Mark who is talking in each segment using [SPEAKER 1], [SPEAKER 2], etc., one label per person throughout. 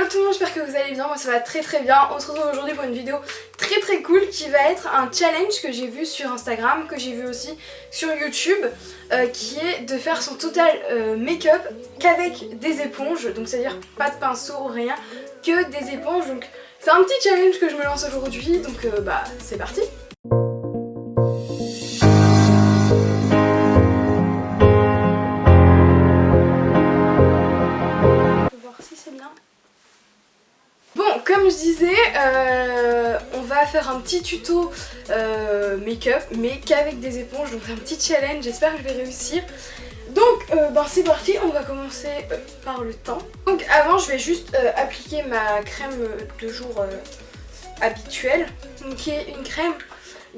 [SPEAKER 1] tout le monde, j'espère que vous allez bien, moi ça va très très bien. On se retrouve aujourd'hui pour une vidéo très très cool qui va être un challenge que j'ai vu sur Instagram, que j'ai vu aussi sur YouTube, qui est de faire son total make-up qu'avec des éponges, donc c'est à dire pas de pinceau, rien, que des éponges. Donc c'est un petit challenge que je me lance aujourd'hui, donc bah c'est parti. Bon, comme je disais, on va faire un petit tuto make-up, mais qu'avec des éponges, donc c'est un petit challenge, j'espère que je vais réussir. Donc c'est parti, on va commencer par le teint. Donc avant, je vais juste appliquer ma crème de jour habituelle, donc qui est une crème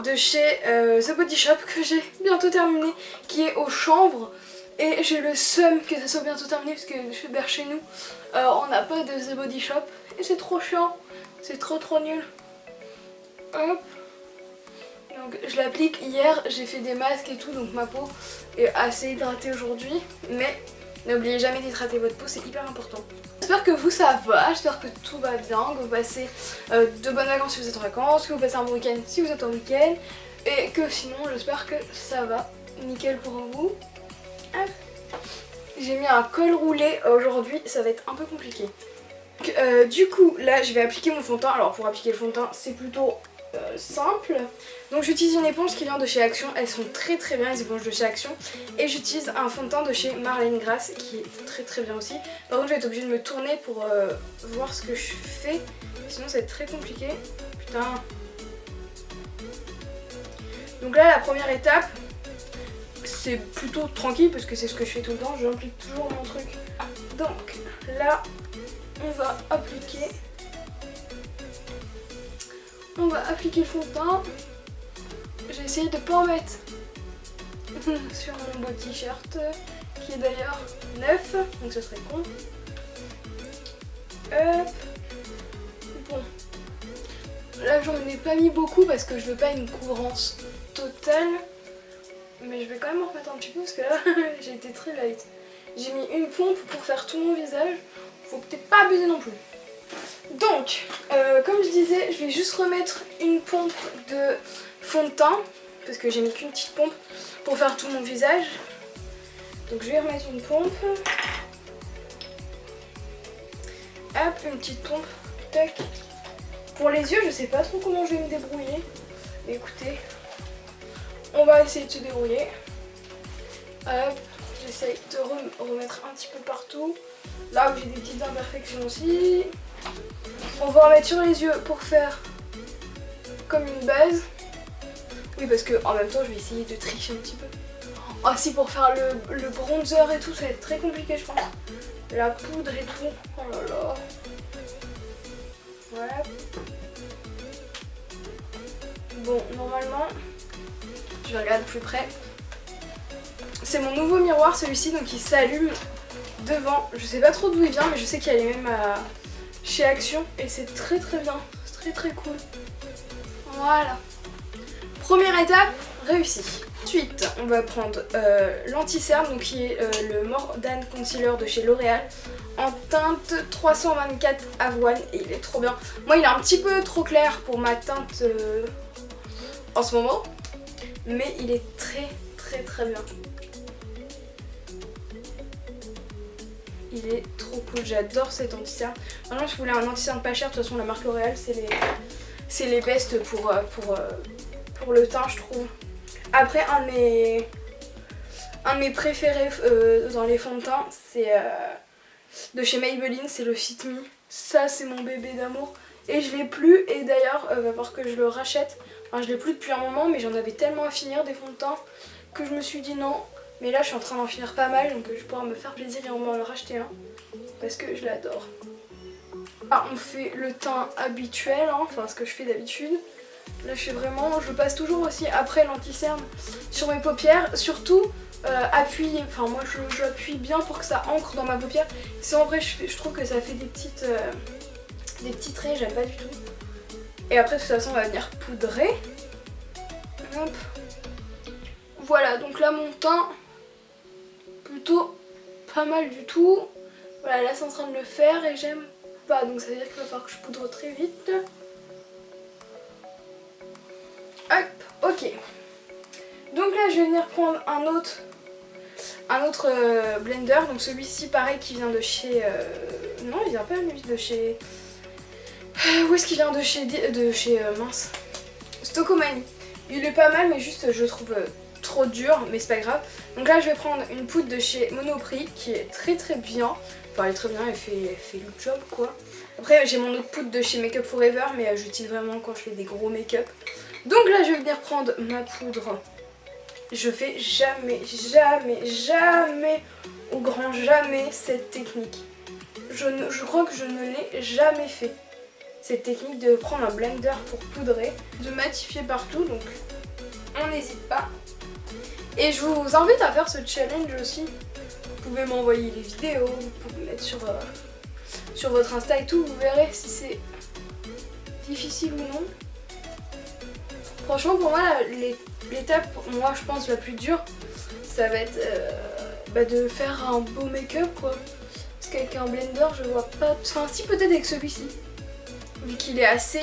[SPEAKER 1] de chez The Body Shop que j'ai bientôt terminée, qui est au chanvre. Et j'ai le seum que ça soit bientôt terminé parce que vers chez nous, on n'a pas de The Body Shop. Et c'est trop chiant, c'est trop nul. Hop. Donc je l'applique hier, j'ai fait des masques et tout, donc ma peau est assez hydratée aujourd'hui. Mais n'oubliez jamais d'hydrater votre peau, c'est hyper important. J'espère que vous ça va, j'espère que tout va bien, que vous passez de bonnes vacances si vous êtes en vacances, que vous passez un bon week-end si vous êtes en week-end. Et que sinon j'espère que ça va nickel pour vous. Hop. J'ai mis un col roulé aujourd'hui, ça va être un peu compliqué. Donc, du coup là je vais appliquer mon fond de teint. Alors pour appliquer le fond de teint c'est plutôt simple. Donc j'utilise une éponge qui vient de chez Action. Elles sont très bien les éponges de chez Action. Et j'utilise un fond de teint de chez Marlène Grasse qui est très bien aussi. Par contre je vais être obligée de me tourner pour voir ce que je fais, sinon ça va être très compliqué. Putain. Donc là la première étape c'est plutôt tranquille parce que c'est ce que je fais tout le temps, j'implique toujours mon truc. Donc là on va appliquer le fond de teint. J'ai essayé de pas en mettre sur mon beau t-shirt qui est d'ailleurs neuf, donc ce serait con. Hop. Bon, là j'en ai pas mis beaucoup parce que je veux pas une couvrance totale, mais je vais quand même en remettre un petit peu parce que là j'ai été très light. J'ai mis une pompe pour faire tout mon visage, faut peut-être pas abuser non plus. Donc, comme je disais, je vais juste remettre une pompe de fond de teint parce que j'ai mis qu'une petite pompe pour faire tout mon visage. Donc je vais remettre une pompe. Hop, une petite pompe. Tac. Pour les yeux, je sais pas trop comment je vais me débrouiller. Mais écoutez, on va essayer de se débrouiller. Hop, j'essaye de remettre un petit peu partout. Là où j'ai des petites imperfections aussi. On va en mettre sur les yeux pour faire comme une base. Oui, parce que en même temps je vais essayer de tricher un petit peu. Ah si, pour faire le bronzer et tout ça va être très compliqué je pense. La poudre et tout, oh là là. Ouais. Bon, normalement, je vais regarder de plus près. C'est mon nouveau miroir celui-ci, donc il s'allume devant. Je sais pas trop d'où il vient, mais je sais qu'il y a les mêmes chez Action et c'est très bien, c'est très cool. Voilà. Première étape réussie. Ensuite, on va prendre l'anti-cerne, donc qui est le Mordane Concealer de chez L'Oréal en teinte 324 avoine et il est trop bien. Moi, il est un petit peu trop clair pour ma teinte en ce moment, mais il est très bien. Il est trop cool, j'adore cet anti-cerne. Maintenant, je voulais un anti-cerne pas cher, de toute façon la marque L'Oréal c'est les best pour le teint je trouve. Après un de mes préférés dans les fonds de teint c'est de chez Maybelline, c'est le Fit Me. Ça c'est mon bébé d'amour et je l'ai plus, et d'ailleurs va falloir que je le rachète. Enfin je l'ai plus depuis un moment, mais j'en avais tellement à finir des fonds de teint que je me suis dit non. Mais là je suis en train d'en finir pas mal, donc je vais pouvoir me faire plaisir et on va en racheter un parce que je l'adore. Ah, on fait le teint habituel, hein, enfin ce que je fais d'habitude. Là je passe toujours aussi après l'anti-cerne sur mes paupières, surtout appuyer, enfin moi j'appuie bien pour que ça ancre dans ma paupière. C'est en vrai je trouve que ça fait des petits traits, j'aime pas du tout. Et après de toute façon on va venir poudrer. Hop. Voilà, donc là mon teint plutôt pas mal du tout. Voilà, là c'est en train de le faire et j'aime pas, donc ça veut dire qu'il va falloir que je poudre très vite. Hop, ok. Donc là je vais venir prendre un autre blender, donc celui-ci pareil qui vient de chez... non il vient pas lui de chez... Où est-ce qu'il vient de chez mince, Stocomanie. Il est pas mal mais juste je le trouve trop dur, mais c'est pas grave. Donc là je vais prendre une poudre de chez Monoprix qui est très bien. Enfin elle est très bien, elle fait le job quoi. Après j'ai mon autre poudre de chez Make Up Forever mais j'utilise vraiment quand je fais des gros make-up. Donc là je vais venir prendre ma poudre. Je fais jamais, au grand jamais cette technique. Je crois que je ne l'ai jamais fait. Cette technique de prendre un blender pour poudrer, de matifier partout, donc on n'hésite pas. Et je vous invite à faire ce challenge aussi. Vous pouvez m'envoyer les vidéos, vous pouvez mettre sur votre Insta et tout, vous verrez si c'est difficile ou non. Franchement pour moi l'étape, moi je pense la plus dure, ça va être de faire un beau make-up quoi. Parce qu'avec un blender je vois pas, enfin si peut-être avec celui-ci. Vu qu'il est assez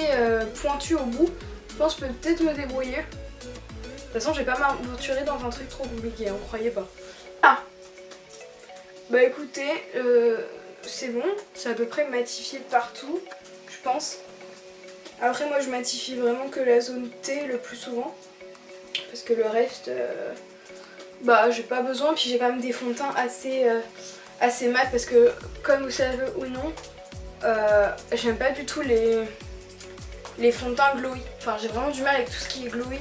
[SPEAKER 1] pointu au bout, je pense que je peux peut-être me débrouiller. De toute façon je vais pas m'aventurer dans un truc trop compliqué, hein, croyez pas. Ah bah écoutez, c'est bon, c'est à peu près matifié partout, je pense. Après moi je matifie vraiment que la zone T le plus souvent. Parce que le reste, j'ai pas besoin. Puis j'ai quand même des fonds de teint assez mat. Parce que comme vous savez ou non, j'aime pas du tout les fonds de teint glowy. Enfin j'ai vraiment du mal avec tout ce qui est glowy.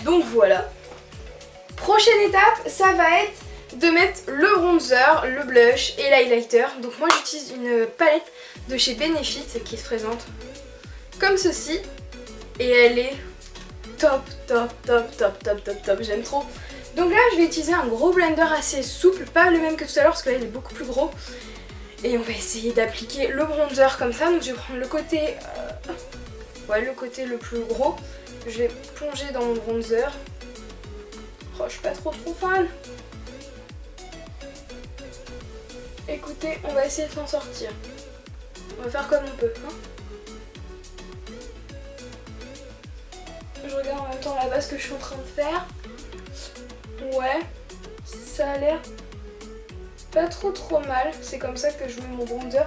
[SPEAKER 1] Donc voilà. Prochaine étape, ça va être de mettre le bronzer, le blush et l'highlighter. Donc moi j'utilise une palette de chez Benefit qui se présente comme ceci. Et elle est top, j'aime trop. Donc là je vais utiliser un gros blender assez souple, pas le même que tout à l'heure parce que là il est beaucoup plus gros. Et on va essayer d'appliquer le bronzer comme ça. Donc je vais prendre le côté, le côté le plus gros. Je vais plonger dans mon bronzer. Oh je suis pas trop fan. Écoutez, on va essayer de s'en sortir. On va faire comme on peut. Hein. Je regarde en même temps là-bas ce que je suis en train de faire. Ouais, ça a l'air pas trop mal. C'est comme ça que je mets mon bronzer.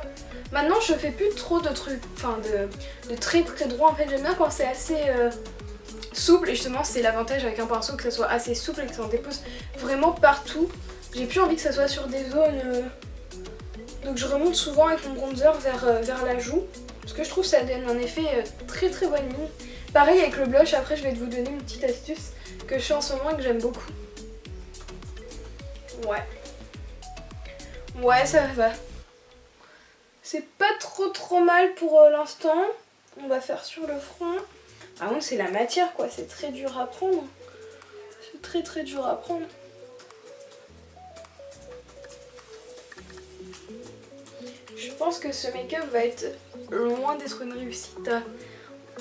[SPEAKER 1] Maintenant je fais plus trop de trucs, enfin de très droit. En fait j'aime bien quand c'est assez souple. Et justement c'est l'avantage avec un pinceau que ça soit assez souple et que ça en dépose vraiment partout. J'ai plus envie que ça soit sur des zones. Donc je remonte souvent avec mon bronzer vers la joue. Parce que je trouve que ça donne un effet très bonne ligne. Pareil avec le blush, après je vais vous donner une petite astuce que je fais en ce moment et que j'aime beaucoup. Ouais ça va. C'est pas trop mal pour l'instant. On va faire sur le front. Par contre c'est la matière quoi, c'est très dur à prendre. C'est très dur à prendre. Je pense que ce make-up va être loin d'être une réussite.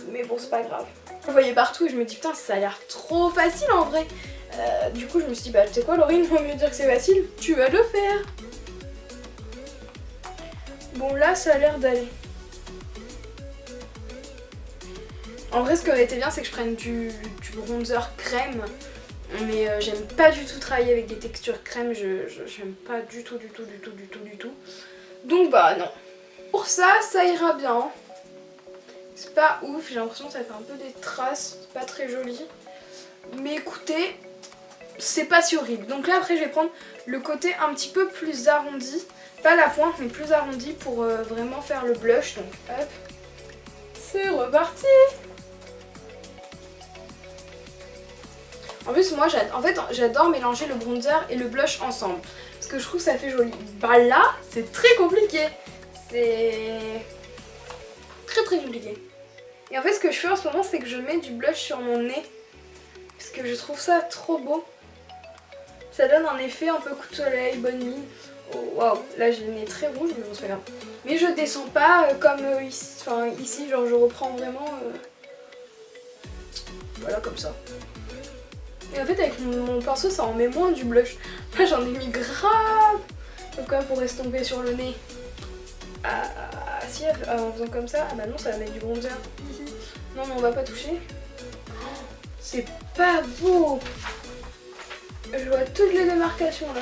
[SPEAKER 1] Mais bon c'est pas grave. Je le voyais partout et je me dis putain ça a l'air trop facile en vrai. Du coup je me suis dit tu sais quoi Laurine, vaut mieux dire que c'est facile, tu vas le faire. Bon là ça a l'air d'aller. En vrai ce qui aurait été bien c'est que je prenne du bronzer crème. Mais j'aime pas du tout travailler avec des textures crème, j'aime pas du tout. Donc non. Pour ça ira bien. C'est pas ouf, j'ai l'impression que ça fait un peu des traces, c'est pas très joli. Mais écoutez, c'est pas si horrible. Donc là après je vais prendre le côté un petit peu plus arrondi. Pas la pointe mais plus arrondi pour vraiment faire le blush. Donc hop, c'est reparti. En plus moi j'adore mélanger le bronzer et le blush ensemble. Parce que je trouve que ça fait joli. Bah là c'est très compliqué. C'est très compliqué. Et en fait ce que je fais en ce moment c'est que je mets du blush sur mon nez. Parce que je trouve ça trop beau. Ça donne un effet un peu coup de soleil, bonne mine. Oh waouh, là j'ai le nez très rouge mais bon c'est pas grave. Mais je descends pas comme ici, genre je reprends vraiment voilà comme ça. Et en fait avec mon pinceau ça en met moins du blush. Là j'en ai mis grave. Donc comme pour estomper sur le nez. Ah. réussi en faisant comme ça. Ah bah non, ça va mettre du bronzer. Non mais on va pas toucher. C'est pas beau. Je vois toutes les démarcations là.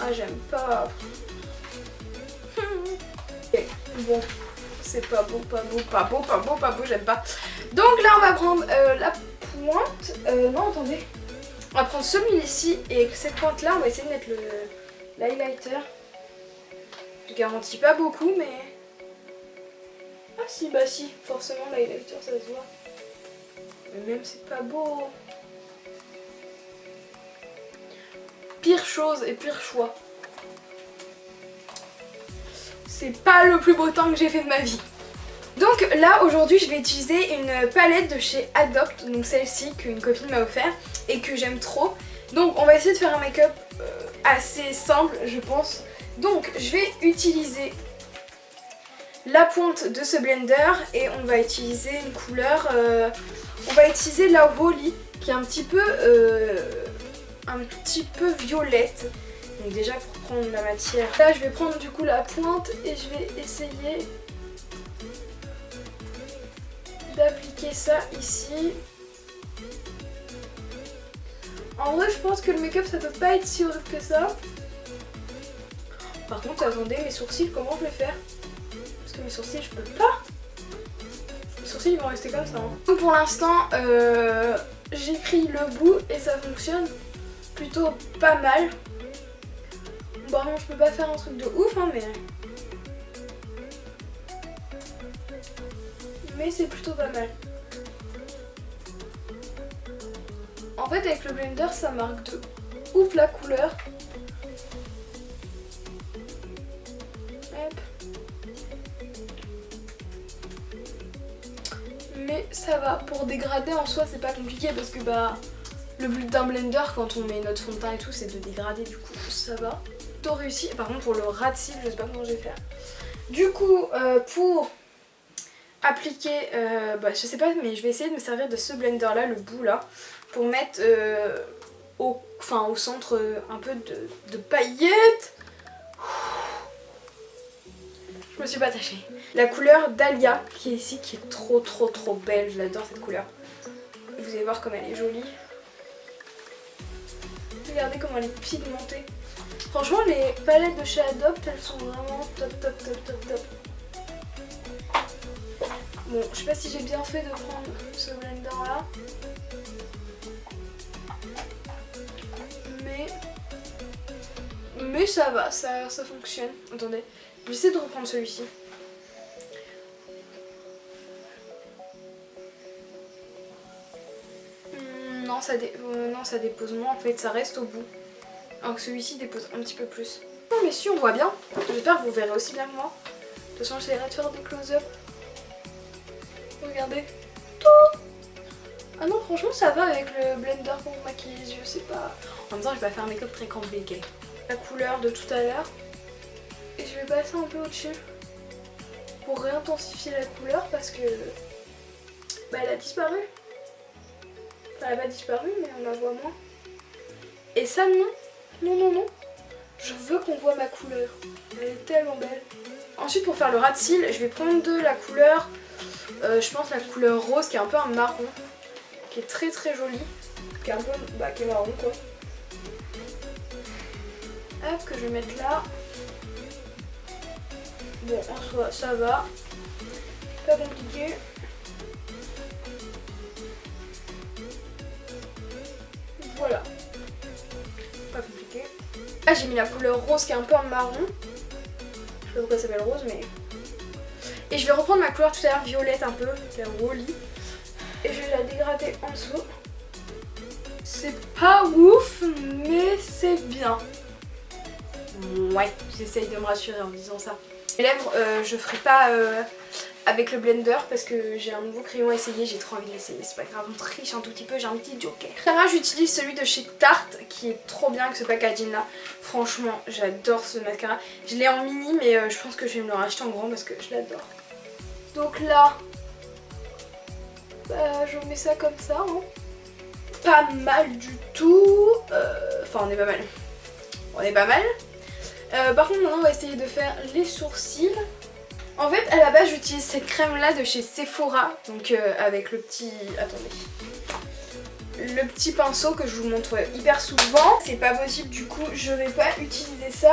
[SPEAKER 1] Ah j'aime pas. Bon, c'est pas beau, pas beau, pas beau, pas beau, pas beau, j'aime pas. Donc là on va prendre la pointe. Non attendez. On va prendre celui-ci et avec cette pointe là on va essayer de mettre l'highlighter. Je garantis pas beaucoup mais... Ah si, bah si, forcément l'highlighter ça se voit. Mais même c'est pas beau. Pire chose et pire choix. C'est pas le plus beau teint que j'ai fait de ma vie. Donc là aujourd'hui je vais utiliser une palette de chez Adopt, donc celle-ci qu'une copine m'a offert et que j'aime trop. Donc on va essayer de faire un make-up assez simple je pense. Donc je vais utiliser la pointe de ce blender et on va utiliser une couleur, on va utiliser la Wholly qui est un petit peu violette. Donc déjà pour prendre la matière, là je vais prendre du coup la pointe et je vais essayer d'appliquer ça ici. En vrai je pense que le make-up ça peut pas être si horrible que ça. Par contre attendez, mes sourcils comment je vais faire? Parce que mes sourcils je peux pas. Mes sourcils ils vont rester comme ça. Donc pour l'instant j'ai pris le bout et ça fonctionne plutôt pas mal. Bon non je peux pas faire un truc de ouf hein, mais c'est plutôt pas mal. En fait avec le blender ça marque de ouf la couleur. Hop. Mais ça va, pour dégrader en soi c'est pas compliqué parce que bah le but d'un blender quand on met notre fond de teint et tout c'est de dégrader, du coup ça va. Plutôt réussi. Par contre pour le ras de cils je sais pas comment je vais faire. Du coup pour appliquer, je sais pas mais je vais essayer de me servir de ce blender là, le bout là, pour mettre au centre un peu de paillettes. Je me suis pas attachée. La couleur Dahlia qui est ici, qui est trop belle, je l'adore cette couleur. Vous allez voir comme elle est jolie. Regardez comment elle est pigmentée. Franchement les palettes de chez Adopt elles sont vraiment top. Bon je sais pas si j'ai bien fait de prendre ce blender là. Mais ça va, ça fonctionne. Attendez, je vais essayer de reprendre celui-ci. Non ça dépose moins en fait, ça reste au bout. Alors que celui-ci dépose un petit peu plus. Non mais si on voit bien, j'espère que vous verrez aussi bien que moi. De toute façon j'essaierai de faire des close-up. Regardez. Tout. Ah non franchement ça va avec le blender pour maquiller les yeux, c'est pas... En même temps je vais pas faire un make-up très compliqué. La couleur de tout à l'heure. Et je vais passer un peu au-dessus. Pour réintensifier la couleur parce que... bah elle a disparu. Enfin elle a pas disparu mais on la voit moins. Et ça non. Non. Je veux qu'on voit ma couleur. Elle est tellement belle. Ensuite pour faire le ras de cils, je vais prendre de la couleur, je pense la couleur rose qui est un peu un marron. Qui est très jolie. Qui est un peu, qui est marron quoi. Hop, que je vais mettre là. Bon en soi ça va. Pas compliqué. Voilà. Pas compliqué. Là j'ai mis la couleur rose qui est un peu un marron. Je sais pas pourquoi ça s'appelle rose mais... Et je vais reprendre ma couleur tout à l'heure violette un peu, la Wholly. Et je vais la dégrader en dessous. C'est pas ouf mais c'est bien. Ouais, j'essaye de me rassurer en disant ça. Les lèvres, je ferai pas avec le blender parce que j'ai un nouveau crayon à essayer, j'ai trop envie de l'essayer, c'est pas grave, on triche un tout petit peu, j'ai un petit joker. Là j'utilise celui de chez Tarte qui est trop bien avec ce packaging là. Franchement, j'adore ce mascara. Je l'ai en mini mais je pense que je vais me le racheter en grand parce que je l'adore. Donc là, je mets ça comme ça. Hein. Pas mal du tout. Enfin on est pas mal. On est pas mal. Par contre maintenant on va essayer de faire les sourcils. En fait à la base j'utilise cette crème là de chez Sephora, donc avec le petit... attendez. Le petit pinceau que je vous montre hyper souvent. C'est pas possible du coup, je vais pas utiliser ça.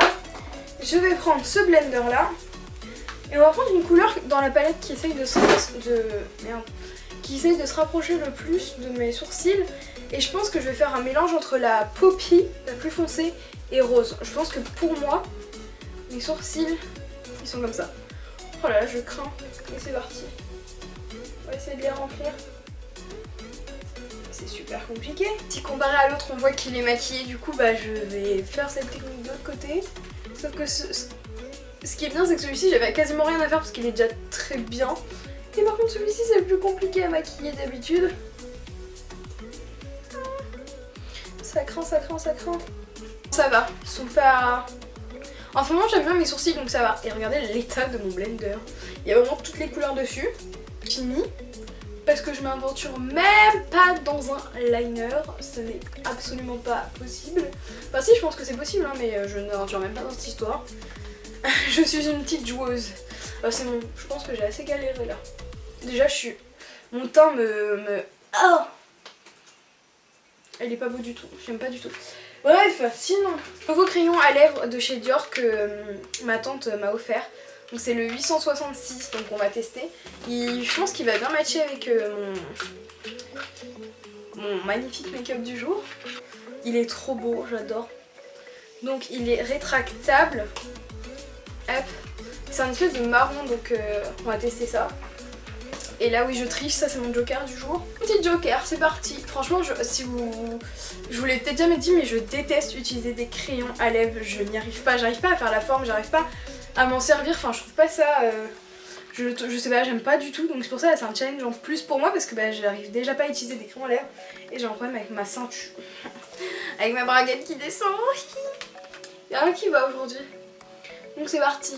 [SPEAKER 1] Je vais prendre ce blender là. Et on va prendre une couleur dans la palette qui essaye de se rapprocher le plus de mes sourcils. Et je pense que je vais faire un mélange entre la poppy, la plus foncée, et rose. Je pense que pour moi, mes sourcils, ils sont comme ça. Oh là là, je crains. Et c'est parti. On va essayer de les remplir. C'est super compliqué. Si comparé à l'autre, on voit qu'il est maquillé, du coup, bah je vais faire cette technique de l'autre côté. Sauf que ce qui est bien, c'est que celui-ci, j'avais quasiment rien à faire parce qu'il est déjà très bien. Et par contre, celui-ci, c'est le plus compliqué à maquiller d'habitude. Ça craint, ça craint, ça craint. Ça va, ils sont pas... En ce moment, j'aime bien mes sourcils, donc ça va. Et regardez l'état de mon blender. Il y a vraiment toutes les couleurs dessus. Fini. Parce que je m'aventure même pas dans un liner. Ce n'est absolument pas possible. Enfin si, je pense que c'est possible, hein, mais je ne m'aventure même pas dans cette histoire. Je suis une petite joueuse. C'est bon, je pense que j'ai assez galéré là. Déjà, mon teint me... Oh, elle est pas beau du tout, j'aime pas du tout. Bref, sinon, nouveau crayon à lèvres de chez Dior que ma tante m'a offert. Donc c'est le 866, donc on va tester. Je pense qu'il va bien matcher avec mon magnifique make-up du jour. Il est trop beau, j'adore. Donc il est rétractable. Hop. C'est un espèce de marron, donc on va tester ça. Et là oui je triche, ça c'est mon joker du jour. Petit joker, c'est parti. Franchement je vous l'ai peut-être jamais dit, mais je déteste utiliser des crayons à lèvres. Je n'y arrive pas, j'arrive pas à faire la forme, j'arrive pas à m'en servir. Enfin je trouve pas ça, je sais pas, j'aime pas du tout. Donc c'est pour ça c'est un challenge en plus pour moi parce que bah, j'arrive déjà pas à utiliser des crayons à lèvres. Et j'ai un problème avec ma ceinture. Avec ma braguette qui descend. Y'a rien qui va aujourd'hui. Donc c'est parti.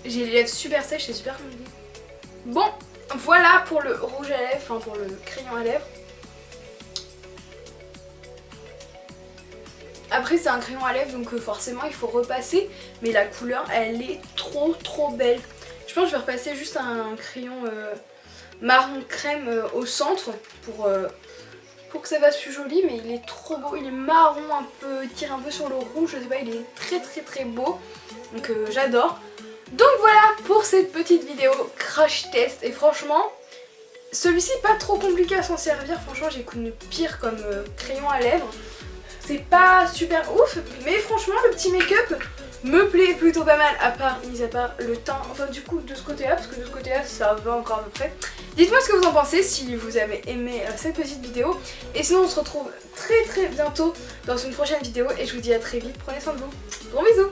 [SPEAKER 1] J'ai les lèvres super sèches, c'est super compliqué. Bon, voilà pour le rouge à lèvres, enfin pour le crayon à lèvres. Après c'est un crayon à lèvres donc forcément il faut repasser. Mais la couleur elle est trop belle. Je pense que je vais repasser juste un crayon marron crème au centre pour que ça fasse plus joli. Mais il est trop beau, il est marron un peu, il tire un peu sur le rouge, je sais pas, il est très beau. Donc j'adore. Donc voilà pour cette petite vidéo crash test. Et franchement, celui-ci pas trop compliqué à s'en servir. Franchement j'ai connu pire comme crayon à lèvres. C'est pas super ouf, mais franchement le petit make-up me plaît plutôt pas mal, mis à part le teint, enfin du coup de ce côté-là, parce que de ce côté-là ça va encore à peu près. Dites-moi ce que vous en pensez, si vous avez aimé cette petite vidéo. Et sinon on se retrouve très bientôt dans une prochaine vidéo et je vous dis à très vite, prenez soin de vous. Gros bisous.